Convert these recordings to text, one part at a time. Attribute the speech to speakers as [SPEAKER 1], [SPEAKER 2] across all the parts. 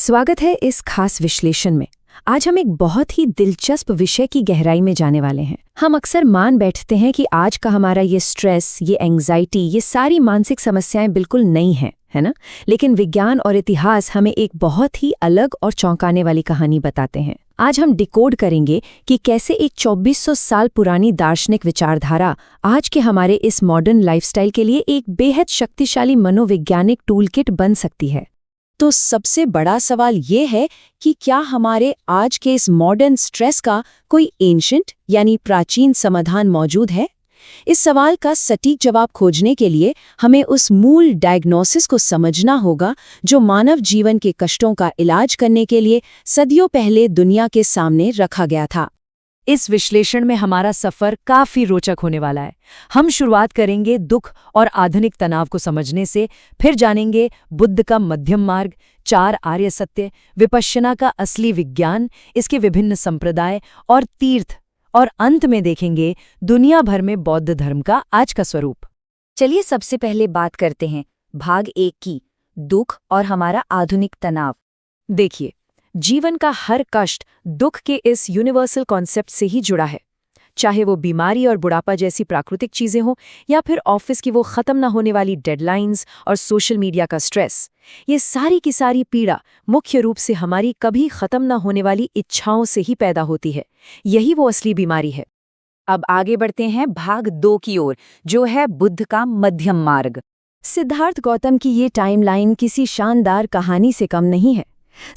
[SPEAKER 1] स्वागत है इस खास विश्लेषण में। आज हम एक बहुत ही दिलचस्प विषय की गहराई में जाने वाले हैं। हम अक्सर मान बैठते हैं कि आज का हमारा ये स्ट्रेस, ये एंग्जाइटी, ये सारी मानसिक समस्याएं बिल्कुल नई हैं, है ना? लेकिन विज्ञान और इतिहास हमें एक बहुत ही अलग और चौंकाने वाली कहानी बताते हैं। आज हम डिकोड करेंगे कि कैसे एक 2400 साल पुरानी दार्शनिक विचारधारा आज के हमारे इस मॉडर्न लाइफस्टाइल के लिए एक बेहद शक्तिशाली मनोवैज्ञानिक टूलकिट बन सकती है।
[SPEAKER 2] तो सबसे बड़ा सवाल ये है कि क्या हमारे आज के इस मॉडर्न स्ट्रेस का कोई एंशिएंट यानी प्राचीन समाधान मौजूद है? इस सवाल का सटीक जवाब खोजने के लिए हमें उस मूल डायग्नोसिस को समझना होगा जो मानव जीवन के कष्टों का इलाज करने के लिए सदियों पहले दुनिया के सामने रखा गया था।
[SPEAKER 3] इस विश्लेषण में हमारा सफर काफी रोचक होने वाला है। हम शुरुआत करेंगे दुख और आधुनिक तनाव को समझने से, फिर जानेंगे बुद्ध का मध्यम मार्ग, 4 आर्य सत्य, विपश्यना का असली विज्ञान, इसके विभिन्न संप्रदाय और तीर्थ, और अंत में देखेंगे दुनिया भर में बौद्ध धर्म का आज का स्वरूप।
[SPEAKER 1] चलिए सबसे पहले बात करते हैं भाग 1 की, दुख और हमारा आधुनिक तनाव। देखिए, जीवन का हर कष्ट दुख के इस यूनिवर्सल कॉन्सेप्ट से ही जुड़ा है। चाहे वो बीमारी और बुढ़ापा जैसी प्राकृतिक चीजें हों या फिर ऑफिस की वो खत्म न होने वाली डेडलाइंस और सोशल मीडिया का स्ट्रेस, ये सारी की सारी पीड़ा मुख्य रूप से हमारी कभी खत्म न होने वाली इच्छाओं से ही पैदा होती है। यही वो असली बीमारी है। अब आगे बढ़ते हैं भाग 2 की ओर, जो है बुद्ध का मध्यम मार्ग। सिद्धार्थ गौतम की ये टाइमलाइन किसी शानदार कहानी से कम नहीं है।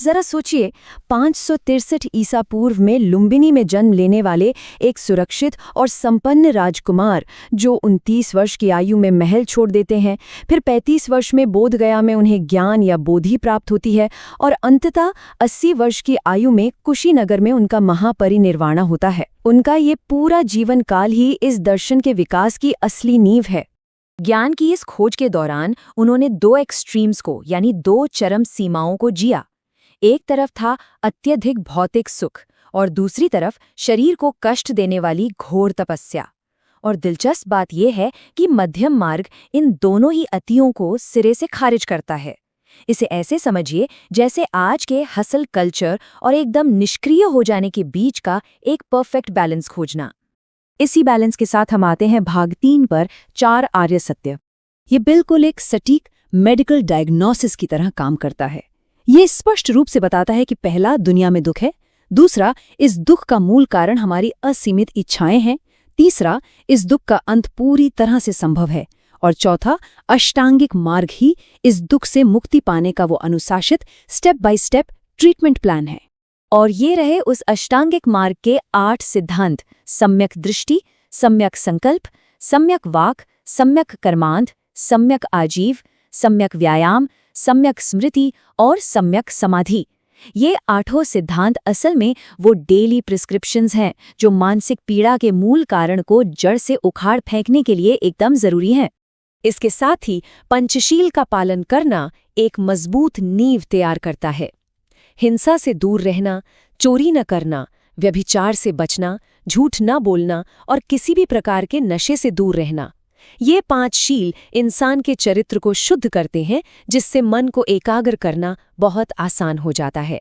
[SPEAKER 1] जरा सोचिए, 563 ईसा पूर्व में लुम्बिनी में जन्म लेने वाले एक सुरक्षित और संपन्न राजकुमार जो 29 वर्ष की आयु में महल छोड़ देते हैं, फिर 35 वर्ष में बोध गया में उन्हें ज्ञान या बोधि प्राप्त होती है और अंततः 80 वर्ष की आयु में कुशीनगर में उनका महापरिनिर्वाण होता है। उनका ये पूरा जीवन काल ही इस दर्शन के विकास की असली नींव है। ज्ञान की इस खोज के दौरान उन्होंने 2 एक्सट्रीम्स को, यानी 2 चरम सीमाओं को जिया। एक तरफ था अत्यधिक भौतिक सुख और दूसरी तरफ शरीर को कष्ट देने वाली घोर तपस्या। और दिलचस्प बात यह है कि मध्यम मार्ग इन दोनों ही अतियों को सिरे से खारिज करता है। इसे ऐसे समझिए जैसे आज के हसल कल्चर और एकदम निष्क्रिय हो जाने के बीच का एक परफेक्ट बैलेंस खोजना। इसी बैलेंस के साथ हम आते हैं भाग 3 पर, 4 आर्य सत्य। ये बिल्कुल एक सटीक मेडिकल डायग्नोसिस की तरह काम करता है। ये स्पष्ट रूप से बताता है कि पहला, दुनिया में दुख है; दूसरा, इस दुख का मूल कारण हमारी असीमित इच्छाएं हैं; तीसरा, इस दुख का अंत पूरी तरह से संभव है; और चौथा, अष्टांगिक मार्ग ही इस दुख से मुक्ति पाने का वो अनुशासित step by step treatment plan है। और ये रहे उस अष्टांगिक मार्ग के 8 सिद्धांत: सम्यक दृष्टि, सम्यक संकल्प, सम्यक वाक, सम्यक कर्मांध, सम्यक आजीव, सम्यक व्यायाम, सम्यक स्मृति और सम्यक समाधि। ये 8 सिद्धांत असल में वो डेली प्रिस्क्रिप्शंस हैं जो मानसिक पीड़ा के मूल कारण को जड़ से उखाड़ फेंकने के लिए एकदम जरूरी हैं। इसके साथ ही पंचशील का पालन करना एक मजबूत नींव तैयार करता है। हिंसा से दूर रहना, चोरी न करना, व्यभिचार से बचना, झूठ न बोलना और किसी भी प्रकार के नशे से दूर रहना। ये 5 शील इंसान के चरित्र को शुद्ध करते हैं, जिससे मन को एकाग्र करना बहुत आसान हो जाता है।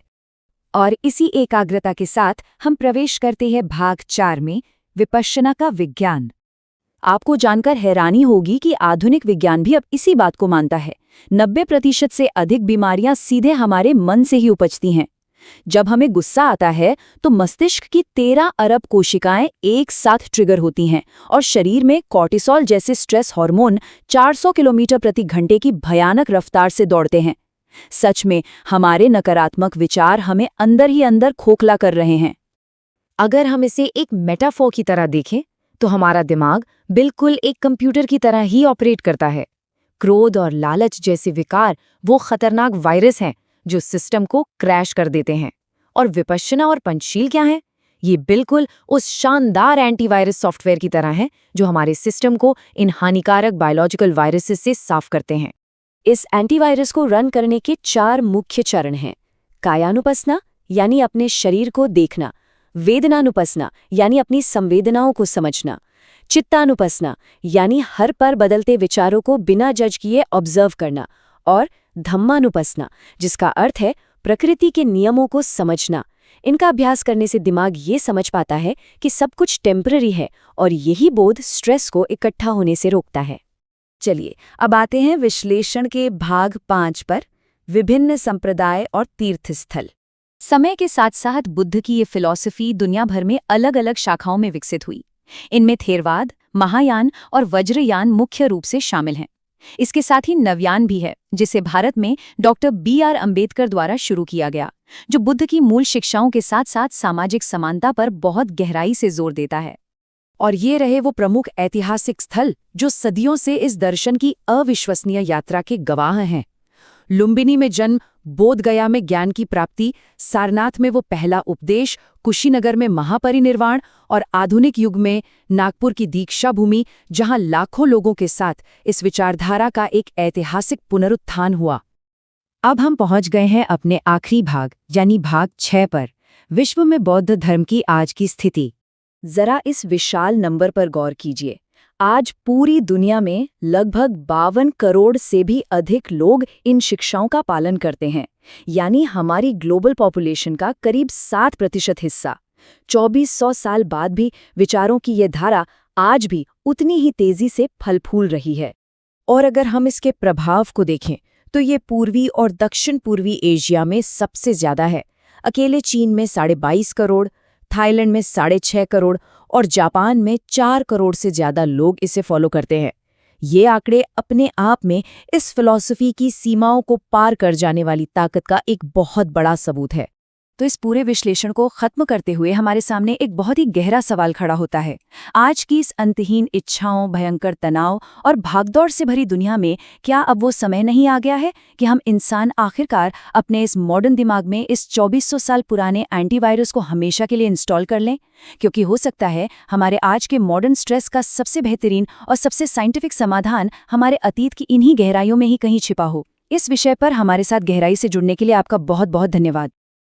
[SPEAKER 1] और इसी एकाग्रता के साथ हम प्रवेश करते हैं भाग 4 में, विपश्यना का विज्ञान। आपको जानकर हैरानी होगी कि आधुनिक विज्ञान भी अब इसी बात को मानता है। 90% से अधिक बीमारियां सीधे हमारे मन से ही उपजती हैं। जब हमें गुस्सा आता है तो मस्तिष्क की 13 अरब कोशिकाएं एक साथ ट्रिगर होती हैं और शरीर में कॉर्टिसोल जैसे स्ट्रेस हार्मोन 400 किलोमीटर प्रति घंटे की भयानक रफ्तार से दौड़ते हैं। सच में हमारे नकारात्मक विचार हमें अंदर ही अंदर खोखला कर रहे हैं। अगर हम इसे एक मेटाफोर की तरह देखें तो हमारा दिमाग बिल्कुल एक कंप्यूटर की तरह ही ऑपरेट करता है। क्रोध और लालच जैसे विकार वो खतरनाक वायरस हैं जो सिस्टम को क्रैश कर देते हैं। और विपश्यना और पंचशील क्या है? ये बिल्कुल उस शानदार एंटीवायरस सॉफ्टवेयर की तरह है जो हमारे सिस्टम को इन हानिकारक बायोलॉजिकल वायरसेस से साफ करते हैं। इस एंटीवायरस को रन करने के 4 मुख्य चरण हैं: कायानुपसना यानी अपने शरीर को देखना, वेदनानुपसना यानी अपनी संवेदनाओं को समझना, चित्तानुपसना यानी हर पर बदलते विचारों को बिना जज किए ऑब्जर्व करना, और धम्मानुपसना जिसका अर्थ है प्रकृति के नियमों को समझना। इनका अभ्यास करने से दिमाग ये समझ पाता है कि सब कुछ टेम्पररी है और यही बोध स्ट्रेस को इकट्ठा होने से रोकता है। चलिए अब आते हैं विश्लेषण के भाग 5 पर, विभिन्न संप्रदाय और तीर्थस्थल। समय के साथ साथ बुद्ध की ये फिलॉसफी दुनिया भर में अलग अलग शाखाओं में विकसित हुई। इनमें थेरवाद, महायान और वज्रयान मुख्य रूप से शामिल हैं। इसके साथ ही नवयान भी है, जिसे भारत में डॉक्टर B.R. अम्बेडकर द्वारा शुरू किया गया, जो बुद्ध की मूल शिक्षाओं के साथ साथ सामाजिक समानता पर बहुत गहराई से जोर देता है।
[SPEAKER 3] और ये रहे वो प्रमुख ऐतिहासिक स्थल जो सदियों से इस दर्शन की अविश्वसनीय यात्रा के गवाह हैं। लुम्बिनी में जन्म, बोधगया में ज्ञान की प्राप्ति, सारनाथ में वो पहला उपदेश, कुशीनगर में महापरिनिर्वाण और आधुनिक युग में नागपुर की दीक्षा भूमि, जहां लाखों लोगों के साथ इस विचारधारा का एक ऐतिहासिक पुनरुत्थान हुआ।
[SPEAKER 2] अब हम पहुंच गए हैं अपने आखिरी भाग यानी भाग 6 पर, विश्व में बौद्ध धर्म की आज की स्थिति।
[SPEAKER 1] जरा इस विशाल नंबर पर गौर कीजिए। आज पूरी दुनिया में लगभग 52 करोड़ से भी अधिक लोग इन शिक्षाओं का पालन करते हैं, यानी हमारी ग्लोबल पॉपुलेशन का करीब 7% हिस्सा। 2400 साल बाद भी विचारों की ये धारा आज भी उतनी ही तेजी से फल फूल रही है।
[SPEAKER 3] और अगर हम इसके प्रभाव को देखें तो ये पूर्वी और दक्षिण पूर्वी एशिया में सबसे ज्यादा है। अकेले चीन में 22.5 करोड़, थाईलैंड में 6.5 करोड़ और जापान में 4 करोड़ से ज्यादा लोग इसे फॉलो करते हैं। ये आंकड़े अपने आप में इस फिलॉसफी की सीमाओं को पार कर जाने वाली ताकत का एक बहुत बड़ा सबूत है।
[SPEAKER 1] तो इस पूरे विश्लेषण को खत्म करते हुए हमारे सामने एक बहुत ही गहरा सवाल खड़ा होता है। आज की इस अंतहीन इच्छाओं, भयंकर तनाव और भागदौड़ से भरी दुनिया में क्या अब वो समय नहीं आ गया है कि हम इंसान आखिरकार अपने इस मॉडर्न दिमाग में इस 2400 साल पुराने एंटीवायरस को हमेशा के लिए इंस्टॉल कर लें? क्योंकि हो सकता है हमारे आज के मॉडर्न स्ट्रेस का सबसे बेहतरीन और सबसे साइंटिफिक समाधान हमारे अतीत की इन्हीं गहराइयों में ही कहीं छिपा हो। इस विषय पर हमारे साथ गहराई से जुड़ने के लिए आपका बहुत बहुत धन्यवाद।